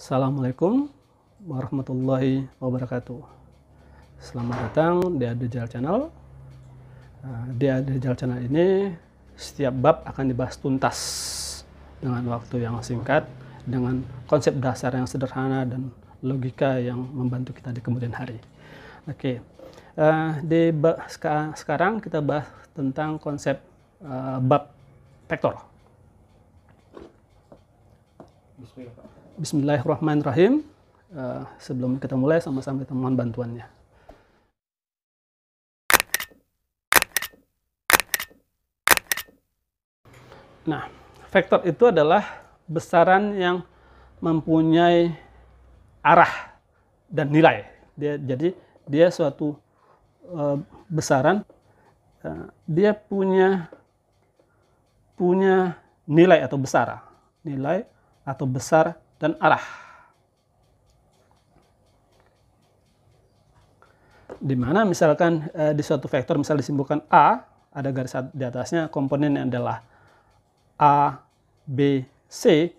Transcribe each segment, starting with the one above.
Assalamualaikum warahmatullahi wabarakatuh. Selamat datang di Adijal Channel. Di Adijal Channel ini setiap bab akan dibahas tuntas dengan waktu yang singkat, dengan konsep dasar yang sederhana dan logika yang membantu kita di kemudian hari. Oke, sekarang kita bahas tentang konsep bab vektor. Bismillahirrahmanirrahim. Sebelum kita mulai, sama-sama kita mohon bantuannya. Nah, vektor itu adalah besaran yang mempunyai arah dan nilai. Jadi dia suatu besaran, dia punya nilai atau besar dan arah. Dimana misalkan di suatu vektor misal disimbolkan A, ada garis di atasnya, komponennya adalah A, B, C,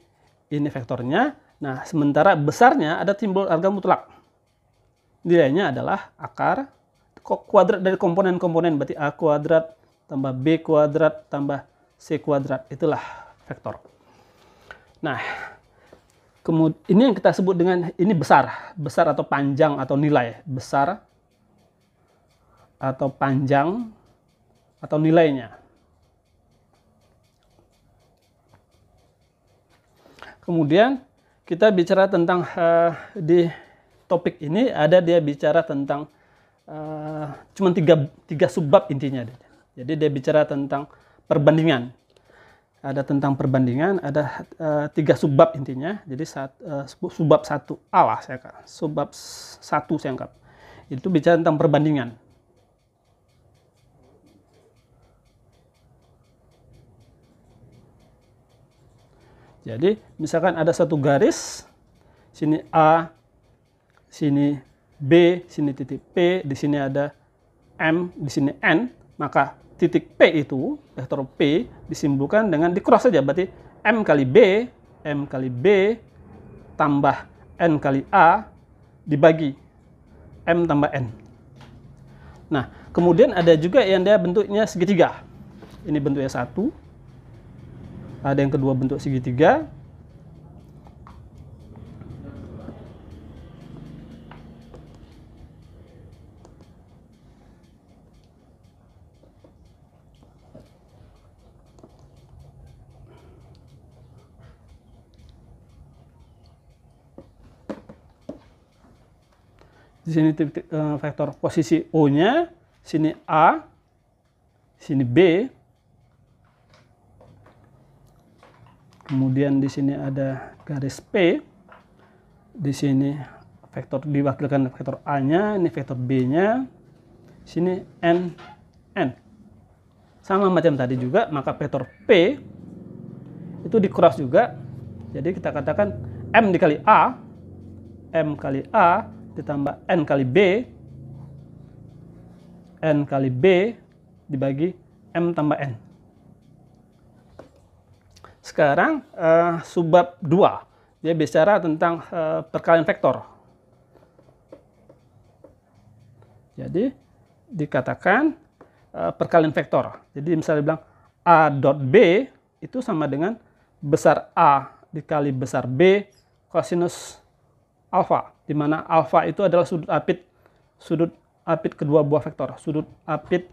ini vektornya. Nah, sementara besarnya ada simbol harga mutlak. Nilainya adalah akar kuadrat dari komponen-komponen, berarti A kuadrat tambah B kuadrat tambah C kuadrat, itulah vektor. Nah, kemudian ini yang kita sebut dengan ini besar atau panjang atau nilai, besar atau panjang atau nilainya. Kemudian kita bicara tentang di topik ini dia bicara tentang cuma tiga subbab intinya. Jadi dia bicara tentang perbandingan. Ada tentang perbandingan, ada 3 subbab intinya. Jadi subbab 1A lah subbab 1 saya anggap. Itu bicara tentang perbandingan. Jadi misalkan ada satu garis, sini A, sini B, sini titik P, di sini ada M, di sini N, maka titik P itu, vektor P, disimbolkan dengan di-cross saja, berarti M kali B, tambah N kali A, dibagi M tambah N. Nah, kemudian ada juga yang dia bentuknya segitiga. Ini bentuknya 1. Ada yang kedua bentuk segitiga. Di sini vektor posisi O-nya, sini A, sini B. Kemudian di sini ada garis P. Di sini vektor diwakilkan vektor A-nya, ini vektor B-nya. Sini N. Sama macam tadi juga, maka vektor P itu di-cross juga. Jadi kita katakan M dikali A, M kali A ditambah N kali B dibagi M tambah N. Sekarang subbab 2, dia bicara tentang perkalian vektor. Jadi dikatakan perkalian vektor. Jadi misalnya bilang A dot B itu sama dengan besar A dikali besar B kosinus alfa, di mana alfa itu adalah sudut apit kedua buah vektor, sudut apit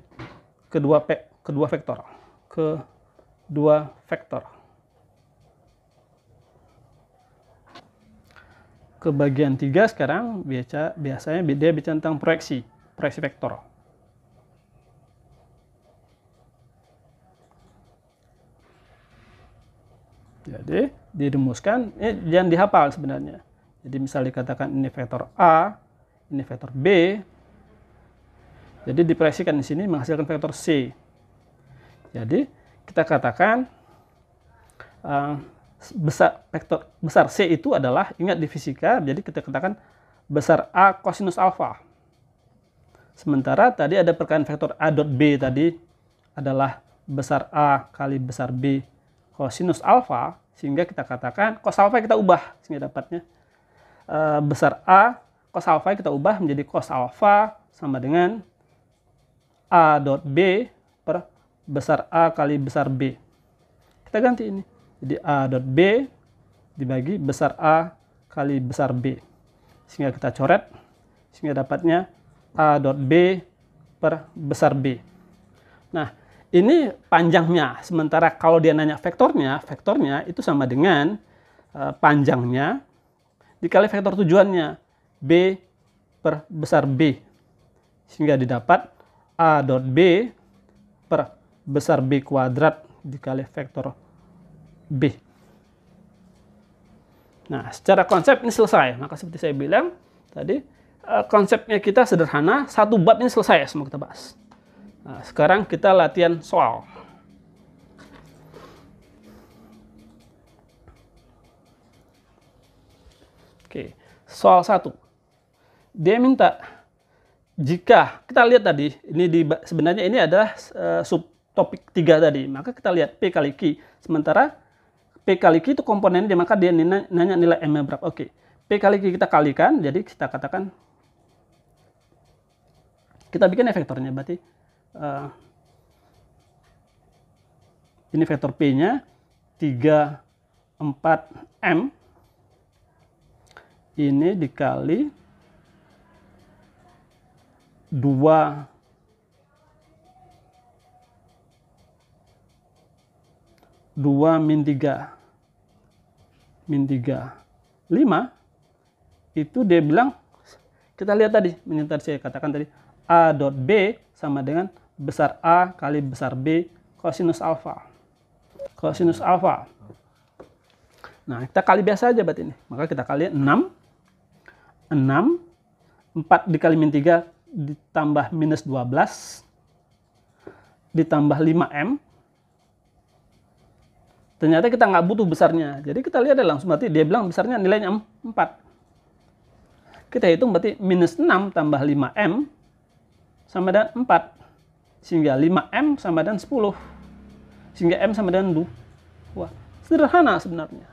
kedua vektor. Ke bagian 3 sekarang biasanya dia bicara tentang proyeksi vektor. Jadi dirumuskan, jangan dihafal sebenarnya. Jadi misal dikatakan ini vektor A, ini vektor B. Jadi diproyeksikan di sini menghasilkan vektor C. Jadi kita katakan besar C itu adalah, ingat di fisika, jadi kita katakan besar A kosinus alfa. Sementara tadi ada perkalian vektor A dot B tadi adalah besar A kali besar B kosinus alfa, sehingga kita katakan cos alfa kita ubah sehingga dapatnya besar A, cos alfa kita ubah menjadi cos alfa sama dengan A dot B per besar A kali besar B. Kita ganti ini. Jadi A dot B dibagi besar A kali besar B. Sehingga kita coret. Sehingga dapatnya A dot B per besar B. Nah, ini panjangnya. Sementara kalau dia nanya vektornya, vektornya itu sama dengan panjangnya dikali vektor tujuannya. B per besar B. Sehingga didapat A dot B per besar B kuadrat dikali vektor B. Nah, secara konsep ini selesai. Maka seperti saya bilang tadi, konsepnya kita sederhana. Satu bab ini selesai semua kita bahas. Nah, sekarang kita latihan soal. Oke, soal 1. Dia minta jika kita lihat tadi, ini sebenarnya ini adalah subtopik 3 tadi. Maka kita lihat P kali Q. Sementara P kali Q itu komponennya, maka dia nanya nilai M-nya berapa. Oke, P kali Q kita kalikan, jadi kita katakan, kita bikin vektornya, berarti ini vektor P-nya 3, 4, M. Ini dikali 2 min 3 5 itu dia bilang, kita lihat tadi, yang tadi saya katakan tadi, A dot B sama dengan besar A kali besar B kosinus alfa. Kosinus alfa. Nah, kita kali biasa aja berarti ini. Maka kita kali 6 4 dikali min 3 ditambah minus 12 ditambah 5M. Ternyata kita nggak butuh besarnya. Jadi kita lihat langsung, berarti dia bilang besarnya nilainya 4. Kita hitung berarti minus 6 tambah 5M sama dengan 4. Sehingga 5M sama dengan 10. Sehingga M sama dengan 2. Sederhana sebenarnya.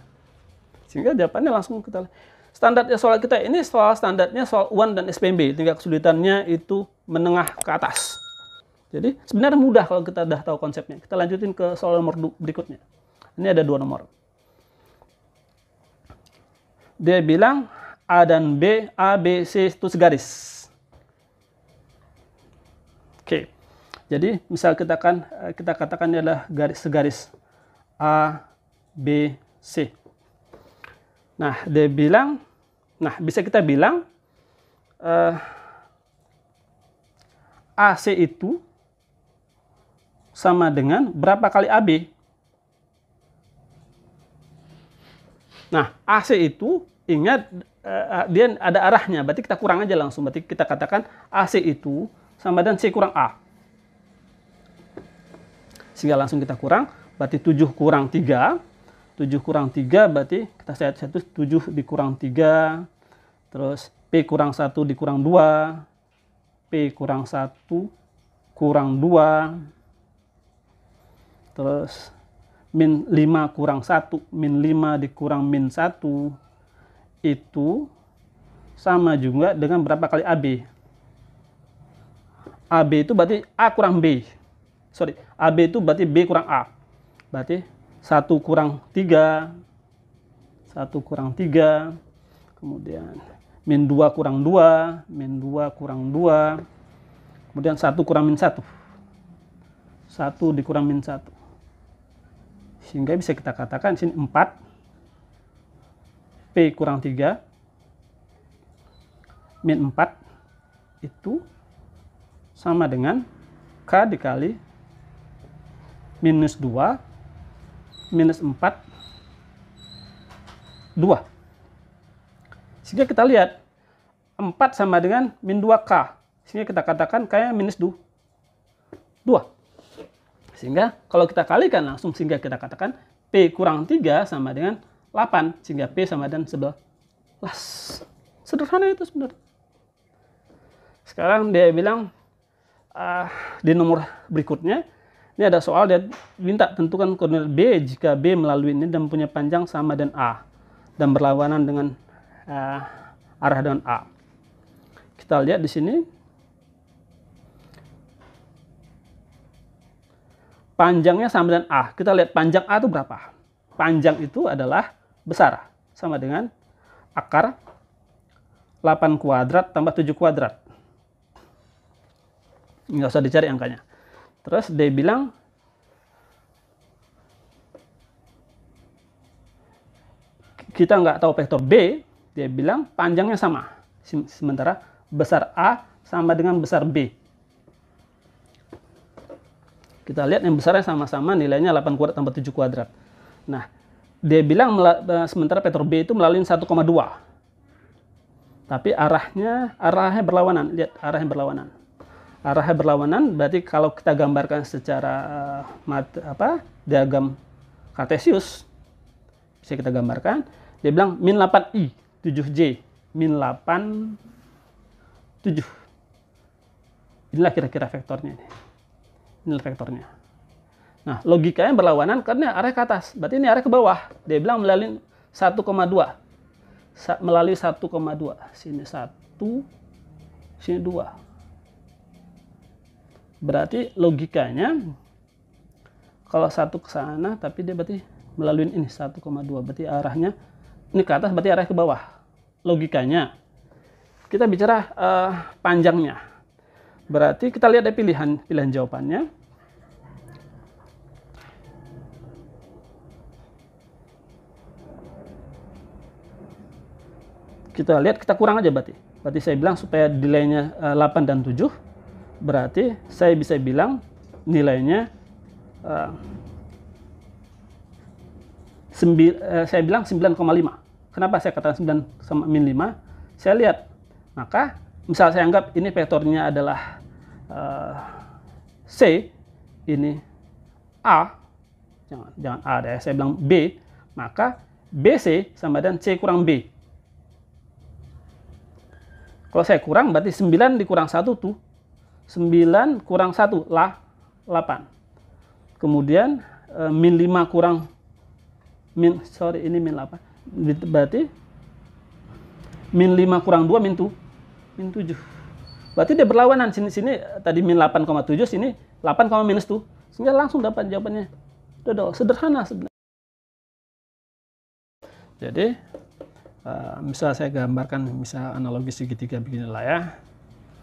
Sehingga jawabannya langsung kita lihat. Standarnya soal kita ini soal standarnya soal UAN dan SPMB. Tingkat kesulitannya itu menengah ke atas. Jadi sebenarnya mudah kalau kita udah tahu konsepnya. Kita lanjutin ke soal nomor berikutnya. Ini ada 2 nomor. Dia bilang A dan B, A, B, C itu segaris. Oke. Jadi misal kita katakan ini adalah segaris A, B, C. Nah, dia bilang, bisa kita bilang AC itu sama dengan berapa kali AB? Nah, AC itu, ingat, dia ada arahnya, berarti kita kurang aja langsung. Berarti kita katakan AC itu sama dengan C kurang A. Sehingga langsung kita kurang, berarti 7 kurang 3. 7 kurang 3 berarti kita set 7 dikurang 3. Terus P kurang 1 dikurang 2. P kurang 1 kurang 2. Terus min 5 kurang 1. Min 5 dikurang min 1. Itu sama juga dengan berapa kali AB? AB itu berarti A kurang B. Sorry, AB itu berarti B kurang A. Berarti 1 kurang 3. 1 kurang 3. Kemudian min 2 kurang 2. Min 2 kurang 2. Kemudian 1 kurang min 1. 1 dikurang min 1. Sehingga bisa kita katakan di sini 4. P kurang 3. Min 4 itu sama dengan K dikali minus 2 minus 4 2. Sehingga kita lihat 4 sama dengan min 2K. Sehingga kita katakan K-nya minus 2. Sehingga kalau kita kalikan langsung, sehingga kita katakan P kurang 3 sama dengan 8. Sehingga P sama dengan 11. Sederhana itu sebenarnya. Sekarang dia bilang di nomor berikutnya, ini ada soal dia minta tentukan koordinat B jika B melalui ini dan punya panjang sama dengan A dan berlawanan dengan arah dengan A. Kita lihat di sini. Panjangnya sama dengan A. Kita lihat panjang A itu berapa? Panjang itu adalah besar. Sama dengan akar 8 kuadrat tambah 7 kuadrat. Nggak usah dicari angkanya. Terus dia bilang, kita nggak tahu vektor B, dia bilang panjangnya sama. Sementara besar A sama dengan besar B. Kita lihat yang besarnya sama-sama, nilainya 8 kuadrat tambah 7 kuadrat. Nah, dia bilang sementara vektor B itu melalui 1,2. Tapi arahnya berlawanan. Lihat, arahnya berlawanan. Arahnya berlawanan berarti kalau kita gambarkan secara diagram Kartesius, bisa kita gambarkan. Dia bilang min 8i, 7j, min 8, 7. Inilah kira-kira vektornya ini. Ini vektornya. Nah, logikanya berlawanan karena arah ke atas. Berarti ini arah ke bawah. Dia bilang melalui 1,2. Melalui 1,2. Sini 1, sini 2. Berarti logikanya kalau 1 ke sana, tapi dia berarti melalui ini 1,2. Berarti arahnya ini ke atas, berarti arah ke bawah. Logikanya. Kita bicara panjangnya. Berarti kita lihat ada pilihan jawabannya. Kita lihat, kita kurang aja berarti. Berarti saya bilang supaya nilainya 8 dan 7. Berarti saya bisa bilang nilainya saya bilang 9,5. Kenapa saya katakan 9 sama min 5? Saya lihat, maka misal saya anggap ini vektornya adalah C, ini A, jangan A deh, saya bilang B, maka BC sama dengan C kurang B. Kalau saya kurang, berarti 9 dikurang 1 tuh, 9 kurang 1 lah 8. Kemudian min 5 kurang, ini min 8, berarti min 5 kurang 2 min 7. Berarti dia berlawanan. Sini tadi min 8,7, sini 8, minus 2. Sehingga langsung dapat jawabannya. Udah sederhana sebenarnya. Jadi, misal saya gambarkan misal analogi segitiga beginilah ya.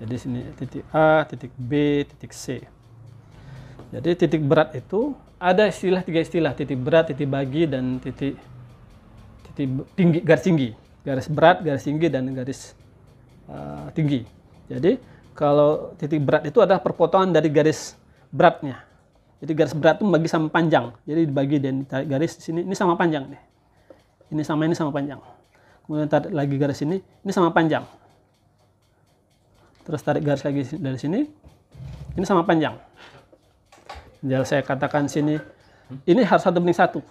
Jadi sini titik A, titik B, titik C. Jadi titik berat itu ada tiga istilah, titik berat, titik bagi, dan titik tinggi, garis tinggi. Garis berat, garis tinggi, dan garis tinggi. Jadi kalau titik berat itu adalah perpotongan dari garis beratnya. Jadi garis berat itu membagi sama panjang. Jadi dibagi dan tarik garis di sini, ini sama panjang nih. Ini sama panjang. Kemudian tarik lagi garis ini sama panjang. Terus tarik garis lagi dari sini, ini sama panjang. Jadi saya katakan sini, ini harus 1:1.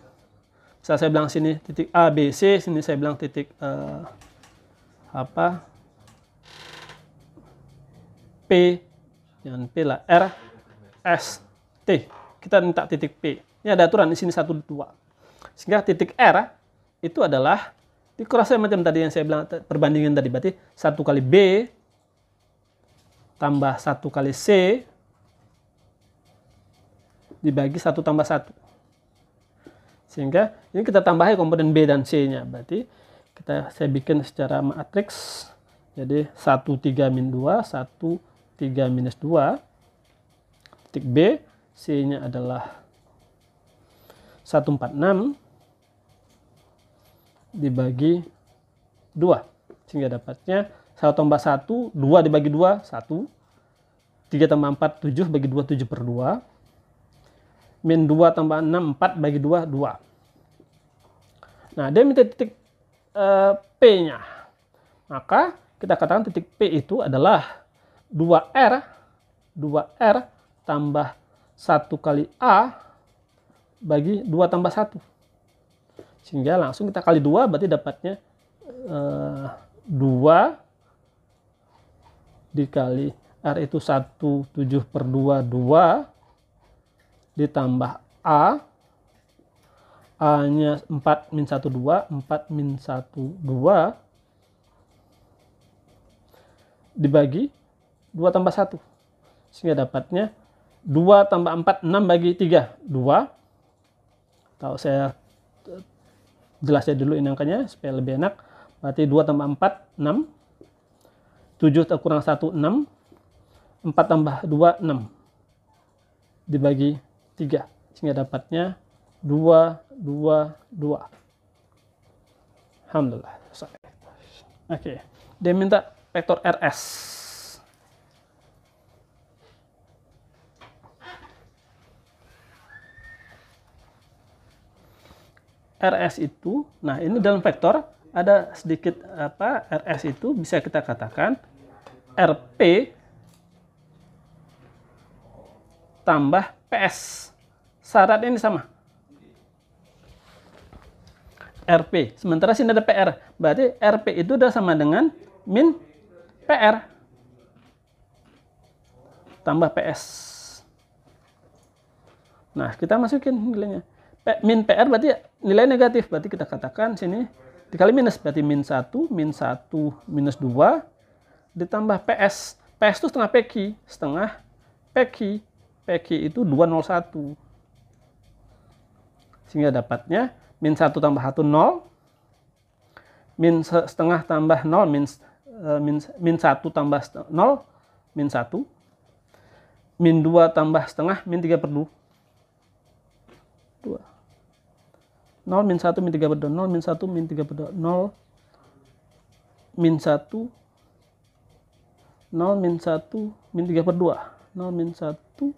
Misal saya bilang sini titik A, B, C, sini saya bilang titik P, jangan P lah, R, S, T. Kita minta titik P. Ini ada aturan di sini 1, 2. Sehingga titik R itu adalah dikurasi macam tadi yang saya bilang perbandingan tadi, berarti 1 kali B tambah 1 kali C dibagi 1 tambah 1. Sehingga ini kita tambahnya komponen B dan C-nya. Berarti saya bikin secara matriks. Jadi 1, 3, min 2, 1, 3, minus 2. Titik B, C-nya adalah 146 dibagi 2. Sehingga dapatnya 1 tambah 1, 2 dibagi 2, 1. 3 tambah 4, 7 bagi 2, 7 per 2. Min 2 tambah 6, 4 bagi 2, 2. Nah, dia minta titik P-nya. Maka kita katakan titik P itu adalah 2R tambah 1 kali A bagi 2 tambah 1. Sehingga langsung kita kali 2, berarti dapatnya 2 dikali R itu 1, 7 per 2, 2. Ditambah A-nya 4 min 1, 2, 4 min 1, 2, dibagi 2 tambah 1. Sehingga dapatnya 2 tambah 4, 6 bagi 3, 2. Atau saya jelaskan dulu ini angkanya supaya lebih enak. Berarti 2 tambah 4, 6. 7 kurang 1, 6. 4 tambah 2, 6. Dibagi 3. Sehingga dapatnya 2, 2, 2. Alhamdulillah. Oke. Dia minta vektor RS. RS itu, nah ini dalam vektor ada sedikit apa, RS itu bisa kita katakan RP tambah PS. Syaratnya ini sama. RP. Sementara sini ada PR. Berarti RP itu udah sama dengan min PR tambah PS. Nah, kita masukin nilainya. Min PR berarti nilai negatif. Berarti kita katakan sini dikali minus. Berarti min 1, minus 2 ditambah PS. PS itu setengah PQ. Setengah PQ. PQ itu 201. Sehingga dapatnya min 1 tambah 1, 0. Min setengah tambah 0, min 1 tambah 0, min 1. Min 2 tambah setengah, min 3/2. 2. 0, min 1, min 3/2. 0, min 1, min 3/2. 0, min 1, 0, min 1, min 3/2. 0, min 1,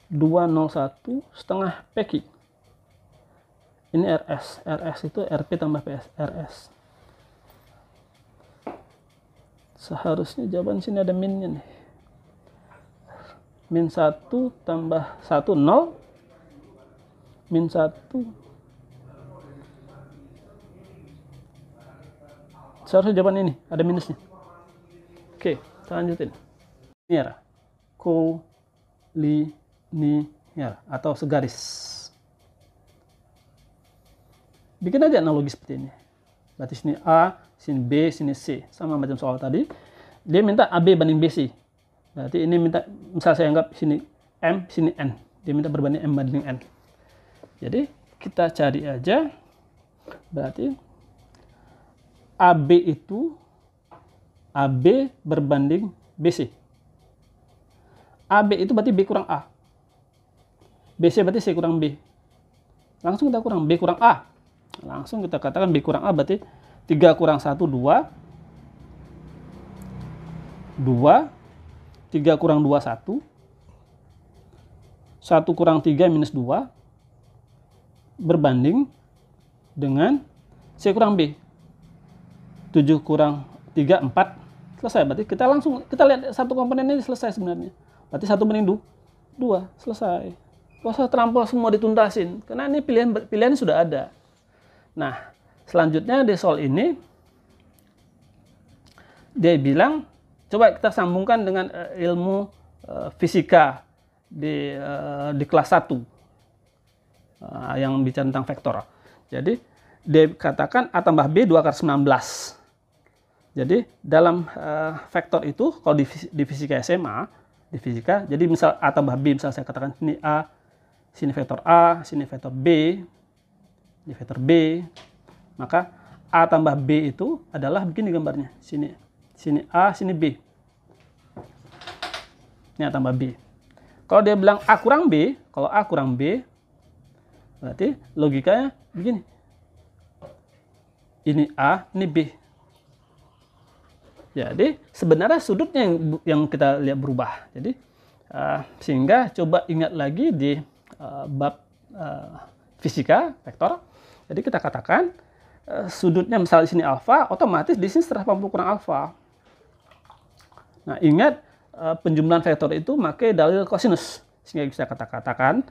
201 setengah PQ. Ini RS. RS itu RP tambah PS. RS. Seharusnya jawaban sini ada minnya nih. Min 1 tambah 1, 0. Min 1. Seharusnya jawaban ini ada minusnya. Oke, kita lanjutin. Linear. Linear atau segaris. Bikin aja analogi seperti ini. Berarti sini A, sini B, sini C. Sama macam soal tadi. Dia minta AB banding BC. Berarti ini minta, misal saya anggap sini M, sini N. Dia minta berbanding M banding N. Jadi kita cari aja. Berarti AB itu AB berbanding BC. AB itu berarti B kurang A. BC berarti C kurang B. Langsung kita kurang B kurang A. Langsung kita katakan B kurang A berarti 3 kurang 1, 2. 2. 3 kurang 2, 1. 1 kurang 3 minus 2. Berbanding dengan C kurang B. 7 kurang 3, 4. Selesai. Berarti kita langsung, kita lihat satu komponen ini selesai sebenarnya. Berarti 1 banding 2. Selesai. Gak usah terlampau semua dituntasin. Karena ini pilihan sudah ada. Nah, selanjutnya di soal ini, dia bilang, coba kita sambungkan dengan ilmu fisika di kelas 1. Yang bicara tentang vektor. Jadi, dia katakan A tambah B 2 akar 19. Jadi, dalam vektor itu, kalau di fisika SMA, di fisika, jadi misal A tambah B, misal saya katakan ini A, sini vektor A, sini vektor B, ini vektor B, maka A tambah B itu adalah begini gambarnya. Sini A, sini B. Ini A tambah B. Kalau dia bilang A kurang B, kalau A kurang B, berarti logikanya begini. Ini A, ini B. Jadi sebenarnya sudutnya yang kita lihat berubah. Jadi sehingga coba ingat lagi di bab fisika vektor. Jadi kita katakan sudutnya misalnya di sini alfa, otomatis di sini 180 kurang alfa. Nah, ingat penjumlahan vektor itu pakai dalil kosinus. Sehingga bisa katakan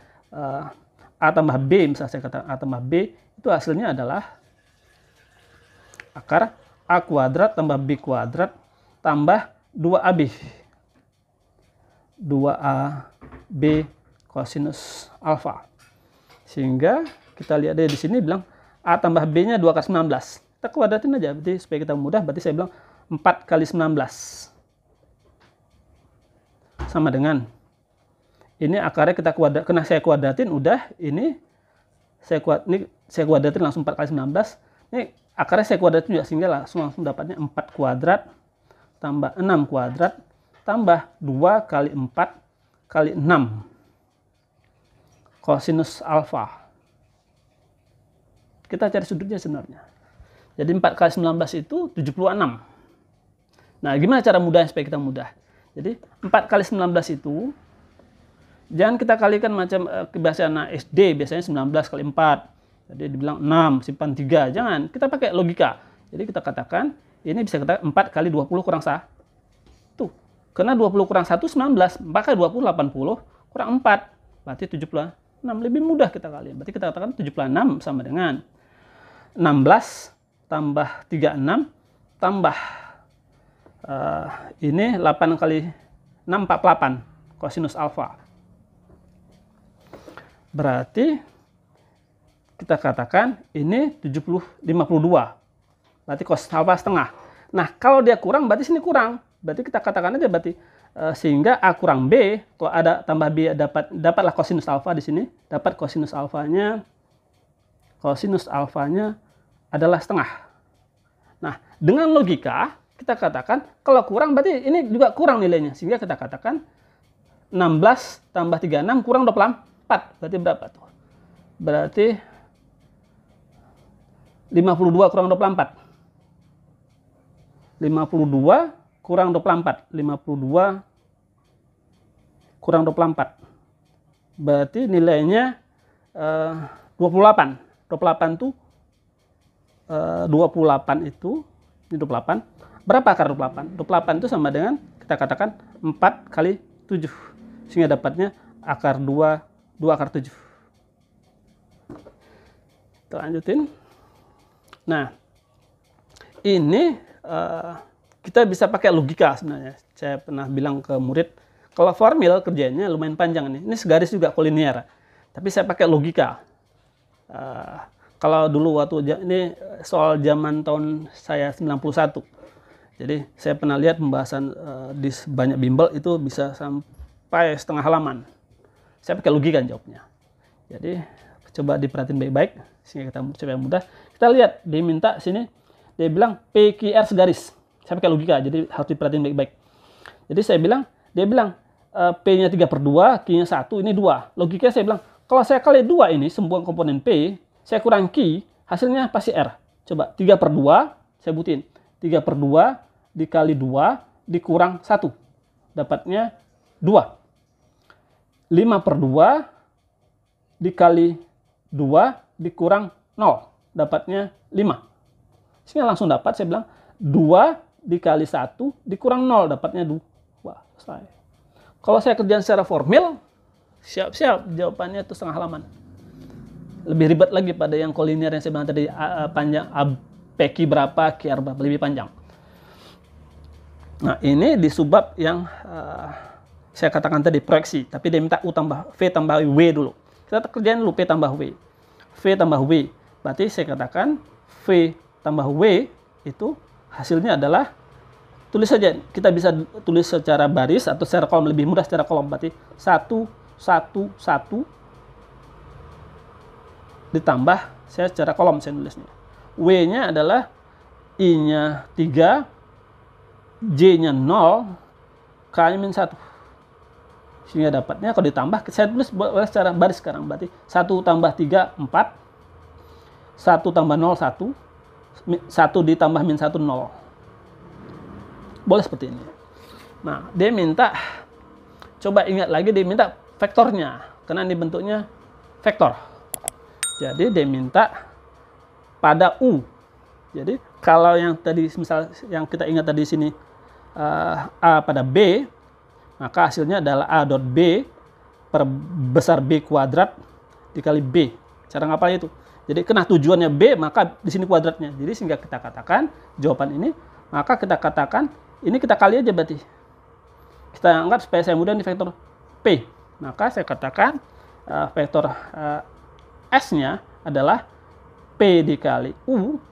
A tambah B, misalnya saya katakan A tambah B, itu hasilnya adalah akar A kuadrat tambah B kuadrat tambah 2AB. 2AB kosinus alfa. Sehingga kita lihat deh di sini bilang A tambah B-nya 2 akar 19. Kita kuadratin aja, berarti supaya kita mudah, berarti saya bilang 4 kali 19 sama dengan ini akarnya kita kuadrat, kena saya kuadratin udah, ini saya kuadratin langsung 4 kali 19. Ini akarnya saya kuadratin juga sehingga langsung dapatnya 4 kuadrat tambah 6 kuadrat tambah 2 kali 4 kali 6 kosinus alfa. Kita cari sudutnya sebenarnya. Jadi 4 kali 19 itu 76. Nah, gimana cara mudahnya supaya kita mudah? Jadi 4 kali 19 itu jangan kita kalikan macam kebiasaan SD, biasanya 19 kali 4. Jadi dibilang 6, simpan 3. Jangan, kita pakai logika. Jadi kita katakan, ini bisa kita 4 kali 20 kurang 1. Karena 20 kurang 1, 19. Maka 20, 80, kurang 4. Berarti 76. Lebih mudah kita kalian. Berarti kita katakan 76 sama dengan 16 tambah 36 tambah ini 8 kali 6, 48 kosinus alfa. Berarti kita katakan ini 52. Berarti cos alfa setengah. Nah, kalau dia kurang berarti sini kurang. Berarti kita katakan aja berarti sehingga A kurang B, kalau ada tambah B dapatlah kosinus alfa di sini, dapat kosinus alfanya adalah setengah. Nah, dengan logika kita katakan kalau kurang berarti ini juga kurang nilainya, sehingga kita katakan 16 tambah 36 kurang 24. Berarti berapa tuh? Berarti 52 kurang 24. 52 kurang 24. 52 kurang 24. Berarti nilainya 28. 28 tuh 28 itu, ini 28. Berapa akar 28? 28 itu sama dengan kita katakan 4 kali 7. Sehingga dapatnya akar 2 akar 7. Kita lanjutin. Nah, ini kita bisa pakai logika sebenarnya. Saya pernah bilang ke murid, kalau formil kerjanya lumayan panjang nih. Ini segaris juga kolinier. Tapi saya pakai logika. Kalau dulu waktu ini soal zaman tahun saya 91. Jadi saya pernah lihat pembahasan di banyak bimbel itu bisa sampai setengah halaman. Saya pakai logika jawabnya. Jadi coba diperhatiin baik-baik sehingga kita supaya mudah. Kita lihat dia minta sini, dia bilang PQR segaris. Saya pakai logika, jadi harus diperhatiin baik-baik. Jadi dia bilang P-nya 3/2, Q-nya 1, ini 2. Logikanya saya bilang, kalau saya kali 2 ini, semua komponen P, saya kurang Q, hasilnya pasti R. Coba, 3/2, saya butin. 3/2 dikali 2 dikurang 1. Dapatnya 2. 5/2 dikali 2 dikurang 0. Dapatnya 5. Sehingga langsung dapat, saya bilang, 2 dikali 1 dikurang 0, dapatnya 2. Selesai. Kalau saya kerjaan secara formil, siap-siap jawabannya itu setengah halaman. Lebih ribet lagi pada yang kolinier yang saya bilang tadi, panjang, PQ berapa, QR berapa, lebih panjang. Nah, ini di subbab yang saya katakan tadi, proyeksi. Tapi dia minta U tambah V tambah W dulu. Kita kerjain dulu P tambah W. V tambah W. Berarti saya katakan V tambah W itu hasilnya adalah, tulis saja, kita bisa tulis secara baris atau secara kolom, lebih mudah secara kolom. Berarti 1, 1, 1 ditambah, saya secara kolom saya nulisnya. W-nya adalah I-nya 3, J-nya 0, K-nya -1. Sehingga dapatnya kalau ditambah, saya tulis secara baris sekarang. Berarti 1 tambah 3, 4. 1 tambah 0, 1. 1 ditambah -1, 0. Boleh seperti ini. Nah, dia minta, coba ingat lagi, dia minta vektornya. Karena ini bentuknya vektor. Jadi dia minta pada U. Jadi kalau yang tadi, misal yang kita ingat tadi sini, A pada B, maka hasilnya adalah A dot B per besar B kuadrat dikali B. Cara ngapalnya itu? Jadi kena tujuannya B, maka di sini kuadratnya. Jadi sehingga kita katakan jawaban ini, maka kita katakan ini kita kali aja berarti. Kita anggap supaya saya mudah ini vektor P. Maka saya katakan vektor S-nya adalah P dikali U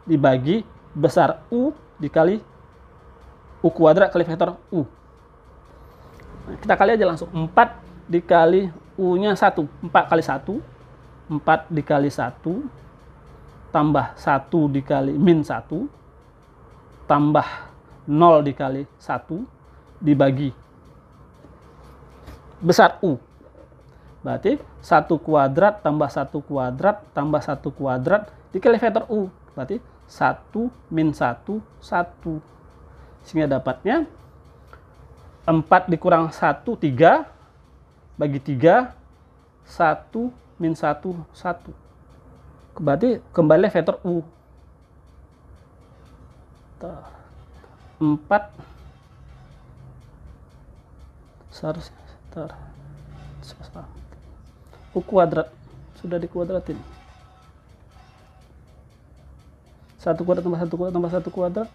dibagi besar U dikali U kuadrat kali vektor U. Nah, kita kali aja langsung. 4 dikali U-nya 1. 4 kali 1. 4 dikali 1. Tambah 1 dikali min 1. Tambah 0 dikali 1. Dibagi besar U. Berarti 1 kuadrat tambah 1 kuadrat tambah 1 kuadrat dikali vektor U. Berarti 1 min 1, 1. Sehingga dapatnya 4 dikurang 1, 3. Bagi 3, 1 min 1, 1. Berarti kembali vektor U. 4 seharusnya U kuadrat sudah dikuadratin. 1 kuadrat tambah 1 kuadrat tambah 1 kuadrat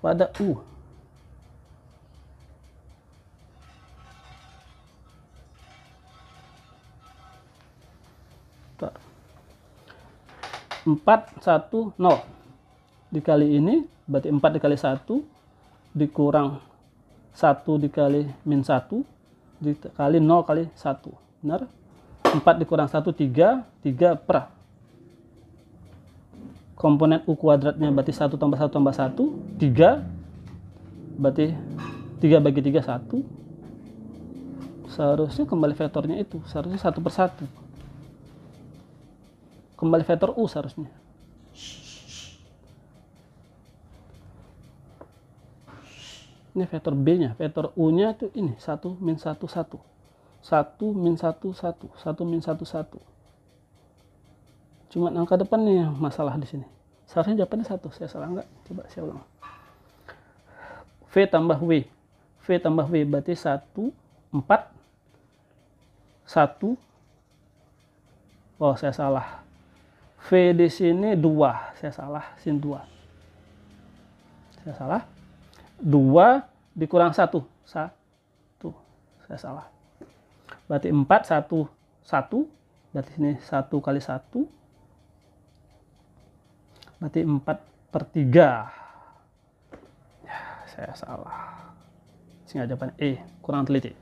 pada U. Tuh. 4, 1, 0. Dikali ini, berarti 4 dikali 1, dikurang 1 dikali min 1, dikali 0 kali 1. Benar? 4 dikurang 1, 3. 3 per. Komponen U kuadratnya berarti 1 tambah 1 tambah 1, 3. Berarti 3 bagi 3, 1. Seharusnya kembali vektornya itu. Seharusnya 1 per 1. Kembali vektor U seharusnya. Ini vektor B-nya. Vektor U-nya itu ini. 1 min 1, 1. 1 min 1, 1. 1 min 1, 1. Cuma angka depannya masalah di sini. Seharusnya jawabannya 1. Saya salah enggak? Coba saya ulang. V tambah W. V tambah W berarti 1, 4. 1. Oh, saya salah. V di sini 2. Saya salah. Sini 2. Saya salah. 2 dikurang 1. 1. Saya salah. Berarti 4, 1, 1. Berarti sini 1 kali 1. Berarti 4 per 3. Ya, saya salah. Sehingga jawaban E kurang teliti.